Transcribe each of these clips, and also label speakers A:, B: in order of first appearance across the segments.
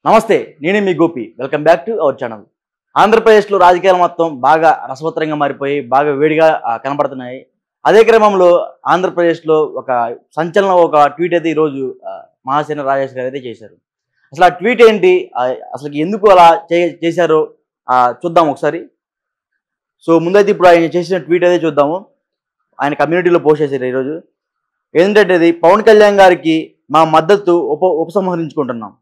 A: నమస్తే, నేనే మీ Gopi. Welcome back to our channel. ఆంధ్రప్రదేశ్లో రాజకీయాలు మొత్తం బాగా రసవత్తరంగా మారిపోయి బాగా వేడిగా కనపడుతున్నాయి. అదే క్రమంలో ఆంధ్రప్రదేశ్లో ఒక సంచలనం ఒక ట్వీట్ అయితే ఈరోజు మహాసేన రాజేష్ గారు అయితే చేశారు. అసలు ఆ ట్వీట్ ఏంటి, అసలు ఎందుకు అలా చేశారో చూద్దాం ఒకసారి. సో ముందైతే ఇప్పుడు ఆయన చేసిన ట్వీట్ అయితే చూద్దాము. ఆయన కమ్యూనిటీలో పోస్ట్ చేశారు ఈరోజు. ఏంటంటే అది పవన్ కళ్యాణ్ గారికి మా మద్దతు ఉపసంహరించుకుంటున్నాం.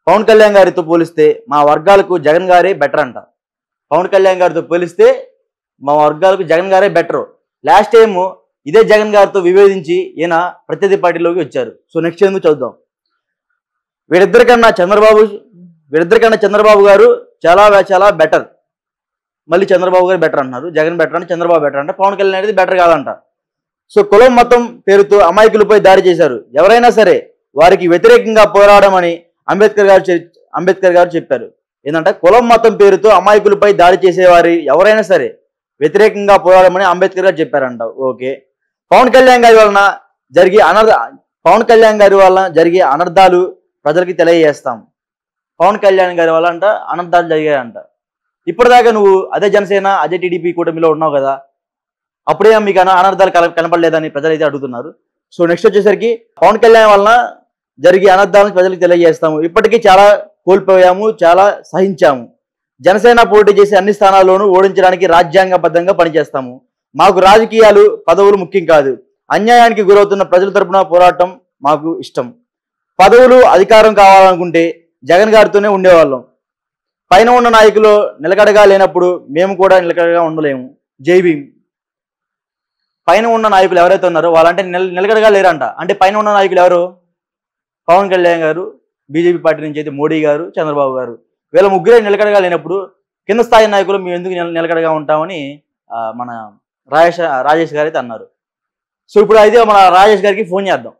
A: పవన్ కళ్యాణ్ గారితో పోలిస్తే మా వర్గాలకు జగన్ గారే బెటర్ అంట. పవన్ కళ్యాణ్ గారితో పోలిస్తే మా వర్గాలకు జగన్ గారే బెటరు. లాస్ట్ టైము ఇదే జగన్ గారితో విభేదించి ఈయన ప్రత్యర్థి పార్టీలోకి వచ్చారు. సో నెక్స్ట్ ఎందుకు చూద్దాం. వీరిద్దరికన్నా చంద్రబాబు గారు చాలా బెటర్. మళ్ళీ చంద్రబాబు గారు బెటర్ అంటున్నారు. జగన్ బెటర్ అంటే చంద్రబాబు బెటర్ అంటే పవన్ కళ్యాణ్ అనేది బెటర్ కాదంట. సో కులం మతం పేరుతో అమాయకులపై దాడి చేశారు. ఎవరైనా సరే వారికి వ్యతిరేకంగా పోరాడమని అంబేద్కర్ గారు చెప్పారు. ఏంటంటే కులం మతం పేరుతో అమాయకులపై దాడి చేసేవారి ఎవరైనా సరే వ్యతిరేకంగా పోరాడమని అంబేద్కర్ గారు చెప్పారంట. ఓకే. పవన్ కళ్యాణ్ గారి వలన జరిగే అనర్థాలు ప్రజలకి తెలియజేస్తాం. పవన్ కళ్యాణ్ గారి వల్ల అంట అనర్థాలు జరిగాయంట. ఇప్పటిదాకా నువ్వు అదే జనసేన అదే టీడీపీ కూటమిలో ఉన్నావు కదా, అప్పుడే మీకు అనర్థాలు కనపడలేదని ప్రజలు అయితే అడుగుతున్నారు. సో నెక్స్ట్ వచ్చేసరికి పవన్ కళ్యాణ్ వలన జరిగే అనర్థాలను ప్రజలకు తెలియజేస్తాము. ఇప్పటికీ చాలా కోల్పోయాము, చాలా సహించాము. జనసేన పోటీ చేసే అన్ని స్థానాల్లోనూ ఓడించడానికి రాజ్యాంగబద్ధంగా పనిచేస్తాము. మాకు రాజకీయాలు పదవులు ముఖ్యం కాదు. అన్యాయానికి గురవుతున్న ప్రజల తరపున పోరాటం మాకు ఇష్టం. పదవులు అధికారం కావాలనుకుంటే జగన్ గారితోనే ఉండేవాళ్ళం. పైన ఉన్న నాయకులు నిలకడగా లేనప్పుడు మేము కూడా నిలకడగా ఉండలేము. జై భీమ్. పైన ఉన్న నాయకులు ఎవరైతే ఉన్నారో వాళ్ళంటే నిలకడగా లేరంట. అంటే పైన ఉన్న నాయకులు ఎవరు? పవన్ కళ్యాణ్ గారు, బీజేపీ పార్టీ నుంచి అయితే మోడీ గారు, చంద్రబాబు గారు. వీళ్ళ ముగ్గురే నిలకడగా లేనప్పుడు కింద స్థాయి నాయకులు మేము ఎందుకు నిలకడగా ఉంటామని మన రాజేష్ గారు అయితే అన్నారు. సో ఇప్పుడు అయితే మన రాజేష్ గారికి ఫోన్ చేద్దాం.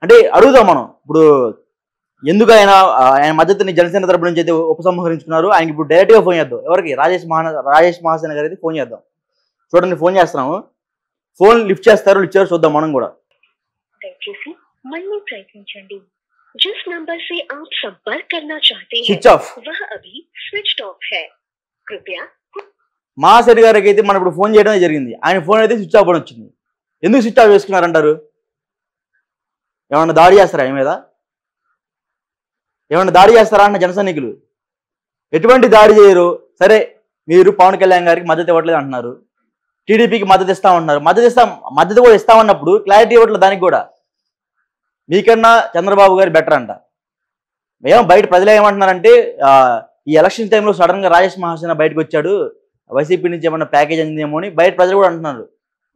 A: అంటే అడుగుదాం మనం ఇప్పుడు ఎందుకు ఆయన మద్దతుని జనసేన తరపు నుంచి అయితే ఉపసంహరించుకున్నారు. ఆయనకి ఇప్పుడు డైరెక్ట్గా ఫోన్ చేద్దాం. ఎవరికి? రాజేష్ మహాసేన గారు అయితే ఫోన్ చేద్దాం. చూడండి, ఫోన్ చేస్తున్నాము. ఫోన్ లిఫ్ట్ చేస్తారు, లిఫ్ట్ చేస్తారు, చూద్దాం మనం కూడా.
B: जिस नंबर से आप संपर्क करना चाहते हैं वह अभी स्विच्ड ऑफ है. कृपया.
A: మహాసేన గారికి అయితే మనం ఇప్పుడు ఫోన్ చేయడం జరిగింది. ఆయన ఫోన్ అయితే స్విచ్ ఆఫ్ అని వచ్చింది. ఎందుకు స్విచ్ ఆఫ్ చేసుకున్నారంటారు? ఏమన్నా దాడి చేస్తారా ఆయన మీద? ఏమన్నా దాడి చేస్తారా అన్న జన సైనికులు? ఎటువంటి దాడి చేయరు. సరే, మీరు పవన్ కళ్యాణ్ గారికి మద్దతు ఇవ్వట్లేదు అంటున్నారు, టీడీపీకి మద్దతు ఇస్తామన్నారు. మద్దతు కూడా ఇస్తామన్నప్పుడు క్లారిటీ ఇవ్వట్లేదు. దానికి కూడా మీకన్నా చంద్రబాబు గారు బెటర్ అంట. మేము బయట ప్రజలు ఏమంటున్నారంటే ఈ ఎలక్షన్ టైంలో సడన్ గా రాజేష్ మహాసేన బయటకు వచ్చాడు, వైసీపీ నుంచి ఏమన్నా ప్యాకేజ్ అందిందేమో అని బయట ప్రజలు కూడా అంటున్నారు.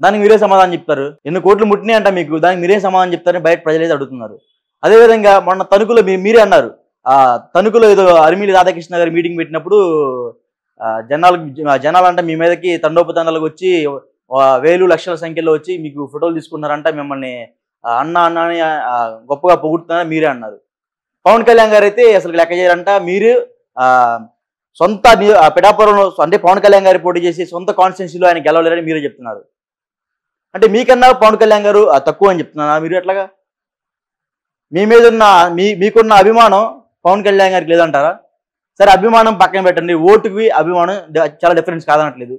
A: దానికి మీరే సమాధానం చెప్తారు. ఎన్ని కోట్లు ముట్టినాయి అంట మీకు, దానికి మీరే సమాధానం చెప్తారని బయట ప్రజలు అయితే అడుగుతున్నారు. అదేవిధంగా మొన్న తణుకులో మీరే అన్నారు, తణుకులో ఏదో అరిమిలి రాధాకృష్ణ గారు మీటింగ్ పెట్టినప్పుడు జనాలంటే మీ మీదకి తండోపతండాలకు వచ్చి వేలు లక్షల సంఖ్యలో వచ్చి మీకు ఫోటోలు తీసుకున్నారంట, మిమ్మల్ని అన్న అని గొప్పగా పొగుడుతున్నారని మీరే అన్నారు. పవన్ కళ్యాణ్ గారు అయితే అసలు లెక్క చేయరంట. మీరు సొంత పిఠాపురంలో అంటే పవన్ కళ్యాణ్ గారు పోటీ చేసి సొంత కాన్స్టిట్యున్సీలో ఆయన గెలవలేరని మీరే చెప్తున్నారు. అంటే మీకన్నా పవన్ కళ్యాణ్ గారు తక్కువ అని చెప్తున్నారా మీరు? ఎట్లాగా మీ మీద ఉన్న మీకున్న అభిమానం పవన్ కళ్యాణ్ గారికి లేదంటారా? సరే, అభిమానం పక్కన పెట్టండి, ఓటుకి అభిమానం చాలా డిఫరెన్స్ కాదనట్లేదు.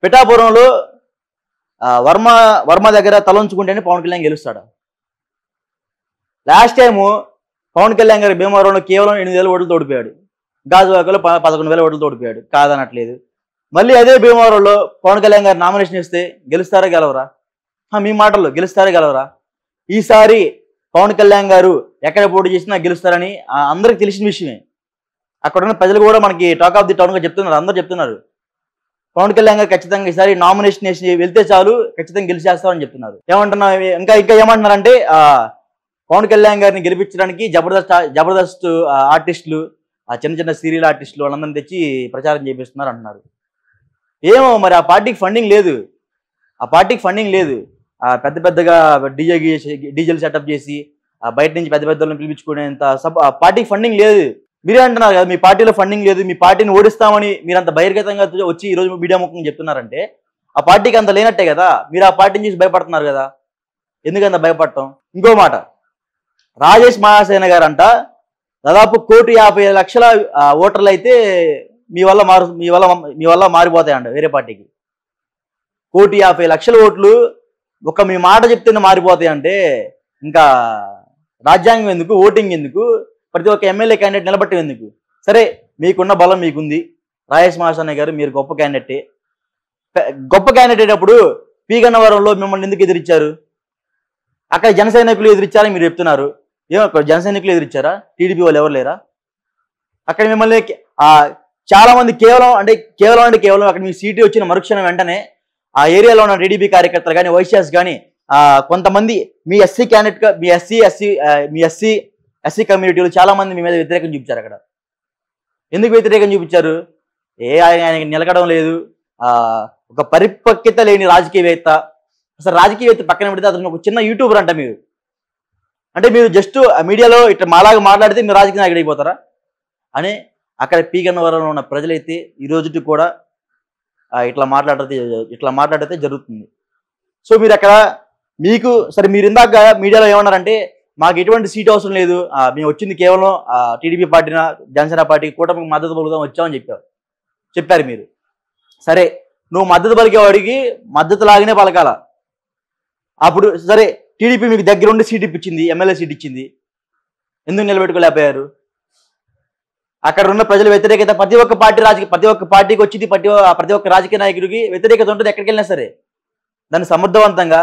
A: పిఠాపురంలో వర్మ దగ్గర తలంచుకుంటేనే పవన్ కళ్యాణ్ గెలుస్తాడు. లాస్ట్ టైము పవన్ కళ్యాణ్ గారి భీమవరంలో కేవలం 8,000 ఓట్లతో ఓడిపోయాడు. గాజువాకలో 11,000 ఓట్లతో ఓడిపోయాడు. కాదనట్లేదు. మళ్ళీ అదే భీమవరంలో పవన్ కళ్యాణ్ గారు నామినేషన్ ఇస్తే గెలుస్తారా గెలవరా? మీ మాటల్లో గెలుస్తారా గెలవరా? ఈసారి పవన్ కళ్యాణ్ గారు ఎక్కడ పోటీ చేసినా గెలుస్తారని అందరికి తెలిసిన విషయమే. అక్కడ ఉన్న ప్రజలు కూడా మనకి టాక్ ఆఫ్ ది టౌన్గా చెప్తున్నారు. అందరూ చెప్తున్నారు పవన్ కళ్యాణ్ గారు ఖచ్చితంగా ఈసారి నామినేషన్ వేసి వెళ్తే చాలు ఖచ్చితంగా గెలిచేస్తామని చెప్తున్నారు. ఏమంటున్నారు ఇంకా ఏమంటున్నారంటే పవన్ కళ్యాణ్ గారిని గెలిపించడానికి జబర్దస్త్ ఆర్టిస్టులు, చిన్న చిన్న సీరియల్ ఆర్టిస్టులు వాళ్ళందరినీ తెచ్చి ప్రచారం చేపిస్తున్నారు అంటున్నారు. ఏమో మరి ఆ పార్టీకి ఫండింగ్ లేదు. పెద్దగా డీజేలు సెటప్ చేసి బయట నుంచి పెద్ద వాళ్ళని పిలిపించుకునేంత పార్టీకి ఫండింగ్ లేదు. మీరే అంటున్నారు కదా మీ పార్టీలో ఫండింగ్ లేదు, మీ పార్టీని ఓడిస్తామని మీరు అంత బహిర్గతంగా వచ్చి ఈరోజు మీడియా ముఖంగా చెప్తున్నారంటే ఆ పార్టీకి అంత లేనట్టే కదా. మీరు ఆ పార్టీని చూసి భయపడుతున్నారు కదా, ఎందుకంత భయపడటం? ఇంకో మాట, రాజేష్ మహాసేన గారు అంట దాదాపు 1,50,00,000 ఓటర్లు అయితే మీ వల్ల మారిపోతాయండి వేరే పార్టీకి. 1,50,00,000 ఓట్లు ఒక మీ మాట చెప్తే మారిపోతాయంటే ఇంకా రాజ్యాంగం ఎందుకు, ఓటింగ్ ఎందుకు, ప్రతి ఒక్క ఎమ్మెల్యే క్యాండిడేట్ నిలబట్టం ఎందుకు? సరే, మీకున్న బలం మీకుంది. రాజేష్ మహాశానయ్య గారు మీరు గొప్ప క్యాండిడేటే. గొప్ప క్యాండిడేట్ అయినప్పుడు పి గన్నవరంలో మిమ్మల్ని ఎందుకు ఎదిరించారు? అక్కడ జన సైనికులు ఎదిరించారని మీరు చెప్తున్నారు. ఏమో అక్కడ జన సైనికులు ఎదిరించారా? టీడీపీ వాళ్ళు ఎవరు లేరా? అక్కడ మిమ్మల్ని చాలా మంది కేవలం అక్కడ మీ సీటు వచ్చిన మరుక్షణం వెంటనే ఆ ఏరియాలో ఉన్న టీడీపీ కార్యకర్తలు కానీ, వైశ్యాస్ కానీ కొంతమంది మీ ఎస్సీ క్యాండిడేట్ మీ ఎస్సీ కమ్యూనిటీలు చాలా మంది మీ మీద వ్యతిరేకం చూపించారు. అక్కడ ఎందుకు వ్యతిరేకం చూపించారు? ఆయనకి నిలకడం లేదు, ఒక పరిపక్వత లేని రాజకీయవేత్త. అసలు రాజకీయవేత్త పక్కన పెడితే అతను ఒక చిన్న యూట్యూబర్ అంట. మీరు జస్ట్ మీడియాలో ఇట్లా మాలాగా మాట్లాడితే మీరు రాజకీయ నాయకుడు అయిపోతారా అని అక్కడ పి గన్నవరంలో ఉన్న ప్రజలైతే ఈ రోజుకి కూడా ఇట్లా మాట్లాడితే జరుగుతుంది. సో మీరు అక్కడ మీరు ఇందాక మీడియాలో ఏమన్నారంటే మాకు ఎటువంటి సీట్ అవసరం లేదు, మేము వచ్చింది కేవలం టీడీపీ పార్టీన, జనసేన పార్టీకి కూటమికి మద్దతు పలుకుదాం వచ్చామని చెప్పారు మీరు. సరే, నువ్వు మద్దతు పలికేవాడికి మద్దతు లాగానే పలకాల. అప్పుడు సరే, టీడీపీ మీకు దగ్గరుండి సీట్ ఇప్పించింది, ఎమ్మెల్యే సీట్ ఇచ్చింది, ఎందుకు నిలబెట్టుకోలేకపోయారు? అక్కడ ఉన్న ప్రజల వ్యతిరేకత ప్రతి ఒక్క పార్టీకి వచ్చింది, ప్రతి ఒక్క రాజకీయ నాయకుడికి వ్యతిరేకత ఉంటుంది ఎక్కడికి వెళ్ళినా సరే. దాన్ని సమర్థవంతంగా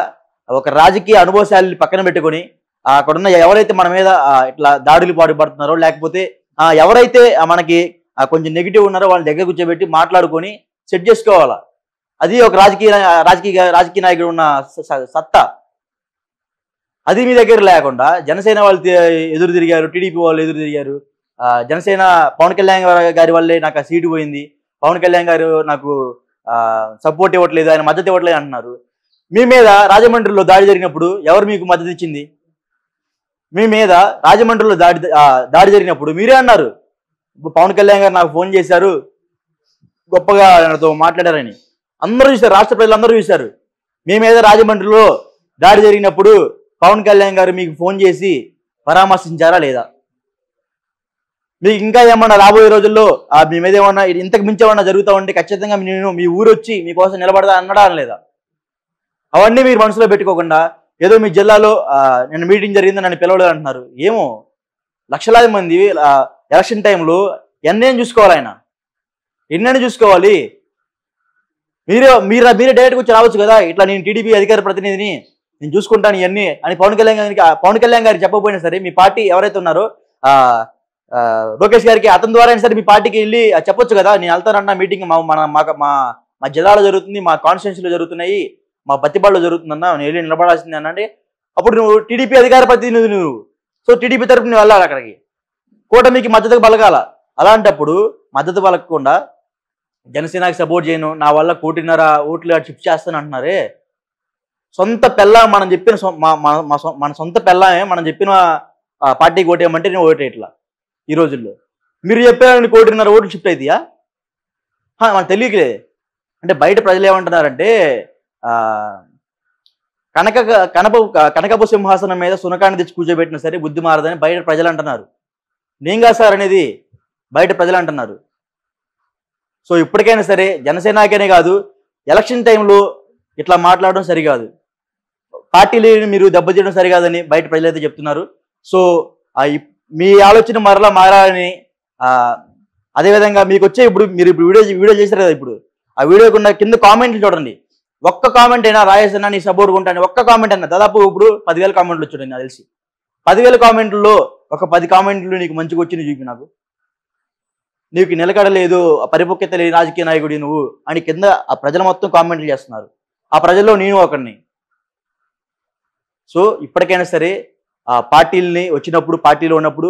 A: ఒక రాజకీయ అనుభవశాలిని పక్కన పెట్టుకొని అక్కడున్న ఎవరైతే మన మీద ఇట్లా దాడులు పాటుపడుతున్నారో, లేకపోతే ఎవరైతే మనకి కొంచెం నెగిటివ్ ఉన్నారో వాళ్ళని దగ్గర కూర్చోబెట్టి మాట్లాడుకొని సెట్ చేసుకోవాలా. అది ఒక రాజకీయ నాయకుడు ఉన్న సత్తా. అది మీ దగ్గర లేకుండా జనసేన వాళ్ళు ఎదురు తిరిగారు, టీడీపీ వాళ్ళు ఎదురు తిరిగారు. జనసేన పవన్ కళ్యాణ్ గారి వల్లే నాకు ఆ సీటు పోయింది, పవన్ కళ్యాణ్ గారు నాకు సపోర్ట్ ఇవ్వట్లేదు, ఆయన మద్దతు ఇవ్వట్లేదు అంటున్నారు. మీ మీద రాజమండ్రిలో దాడి జరిగినప్పుడు ఎవరు మీకు మద్దతు ఇచ్చింది? మీ మీద రాజమండ్రిలో దాడి జరిగినప్పుడు మీరే అన్నారు, పవన్ కళ్యాణ్ గారు నాకు ఫోన్ చేశారు, గొప్పగా నాతో మాట్లాడారని అందరూ చూశారు, రాష్ట్ర ప్రజలందరూ చూశారు. మీ మీద రాజమండ్రిలో దాడి జరిగినప్పుడు పవన్ కళ్యాణ్ గారు మీకు ఫోన్ చేసి పరామర్శించారా లేదా? మీకు ఇంకా ఏమన్నా రాబోయే రోజుల్లో మీ మీద ఏమన్నా ఇంతకు మించి ఏమన్నా జరుగుతూ ఉంటే ఖచ్చితంగా నేను మీ ఊరు వచ్చి మీకోసం నిలబడదా అన్నడా లేదా? అవన్నీ మీరు మనసులో పెట్టుకోకుండా ఏదో మీ జిల్లాలో నేను మీటింగ్ జరిగిందని నన్ను పిలవలేదు అంటున్నారు. ఏమో లక్షలాది మంది ఎలక్షన్ టైంలో ఎన్నేం చూసుకోవాలి, ఆయన ఎన్నైనా చూసుకోవాలి. మీరే డైరెక్ట్గా వచ్చి రావచ్చు కదా, ఇట్లా నేను టీడీపీ అధికార ప్రతినిధిని, నేను చూసుకుంటాను ఇవన్నీ అని పవన్ కళ్యాణ్ గారికి చెప్పకపోయినా సరే మీ పార్టీ ఎవరైతే ఉన్నారో లోకేష్ గారికి అతని ద్వారా అయినా సరే మీ పార్టీకి వెళ్ళి చెప్పొచ్చు కదా, నేను వెళ్తానన్న మీటింగ్ మా జిల్లాలో జరుగుతుంది, మా కాన్స్టిట్యున్సీలో జరుగుతున్నాయి, మా పత్తిపాడులో జరుగుతుందన్న, నేను వెళ్ళి నిలబడాల్సింది అనండి. అప్పుడు నువ్వు టీడీపీ అధికార ప్రతినిధి, నువ్వు సో టీడీపీ తరపున నువ్వు వెళ్ళాలి అక్కడికి, కూటమికి మద్దతు పలకాల. అలాంటప్పుడు మద్దతు పలకకుండా జనసేనకి సపోర్ట్ చేయను, నా వల్ల 1.5 కోటి ఓట్లు షిఫ్ట్ చేస్తాను అంటున్నారే. సొంత పెళ్ళ మనం చెప్పిన మన సొంత పెళ్ళమే మనం చెప్పిన పార్టీకి ఓటేయమంటే నేను ఓటేయట్లా. ఈ రోజుల్లో మీరు చెప్పారని 1.5 కోటి ఓట్లు షిఫ్ట్ అవుతాయా? మనకు తెలియకలే. అంటే బయట ప్రజలు ఏమంటున్నారంటే కనకపు సింహాసనం మీద సునకాన్ని తెచ్చి కూర్చోబెట్టినా సరే బుద్ధి మారదని బయట ప్రజలు అంటున్నారు. నేను కాదు సార్ అనేది, బయట ప్రజలు అంటున్నారు. సో ఇప్పటికైనా సరే జనసేనకనే కాదు, ఎలక్షన్ టైంలో ఇట్లా మాట్లాడడం సరికాదు, పార్టీని మీరు దెబ్బతీయడం సరికాదని బయట ప్రజలైతే చెప్తున్నారు. సో మీ ఆలోచన మరలా మారాలని, అదేవిధంగా మీకు వచ్చే ఇప్పుడు మీరు వీడియో చేశారు కదా, ఇప్పుడు ఆ వీడియోకున్న కింద కామెంట్లు చూడండి. ఒక్క కామెంట్ అయినా రాజేష్ అన్న నీ సపోర్ట్ ఉంటాను, ఒక్క కామెంట్ అయినా, దాదాపు ఇప్పుడు 10,000 కామెంట్లు వచ్చాడు నాకు తెలిసి. 10,000 కామెంట్లలో ఒక 10 కామెంట్లు నీకు మంచిగా వచ్చి చూపి నాకు, నీకు నిలకడలేదు, పరిపక్వత లేని రాజకీయ నాయకుడి నువ్వు అని కింద ఆ ప్రజలు మొత్తం కామెంట్లు చేస్తున్నారు. ఆ ప్రజల్లో నేను ఒకరిని. సో ఇప్పటికైనా సరే ఆ పార్టీలని పార్టీలో ఉన్నప్పుడు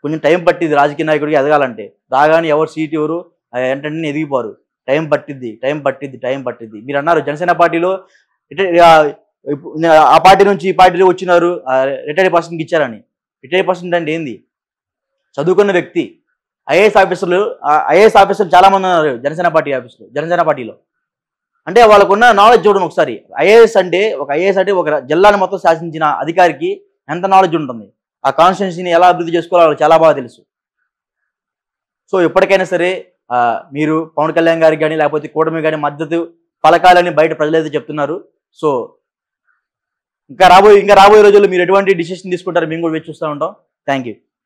A: కొంచెం టైం పట్టింది రాజకీయ నాయకుడికి ఎదగాలంటే. రాగానే ఎవరు సీట్ ఎవరు ఏంటంటే ఎదిగిపోరు, టైం పట్టిద్ది. మీరు అన్నారు జనసేన పార్టీలో ఆ పార్టీ నుంచి ఈ పార్టీలో వచ్చినారు, రిటైర్డ్ పర్సన్కి ఇచ్చారని. రిటైర్డ్ పర్సన్ అంటే ఏంది? చదువుకున్న వ్యక్తి. ఐఏఎస్ ఆఫీసర్లు చాలా మంది ఉన్నారు జనసేన పార్టీలో. అంటే వాళ్ళకున్న నాలెడ్జ్ చూడండి ఒకసారి. ఐఏఎస్ అంటే ఒక జిల్లాను మొత్తం శాసించిన అధికారికి ఎంత నాలెడ్జ్ ఉంటుంది. ఆ కాన్స్టిట్యున్సీని ఎలా అభివృద్ధి చేసుకోవాలో వాళ్ళకి చాలా బాగా తెలుసు. సో ఎప్పటికైనా సరే మీరు పవన్ కళ్యాణ్ గారికి కానీ లేకపోతే కూటమి కానీ మద్దతు పలకాలని బయట ప్రజలైతే చెప్తున్నారు. సో ఇంకా రాబోయే రోజుల్లో మీరు ఎటువంటి డిసిషన్ తీసుకుంటారో మేము కూడా వేచి చూస్తూ ఉంటాం. Thank you.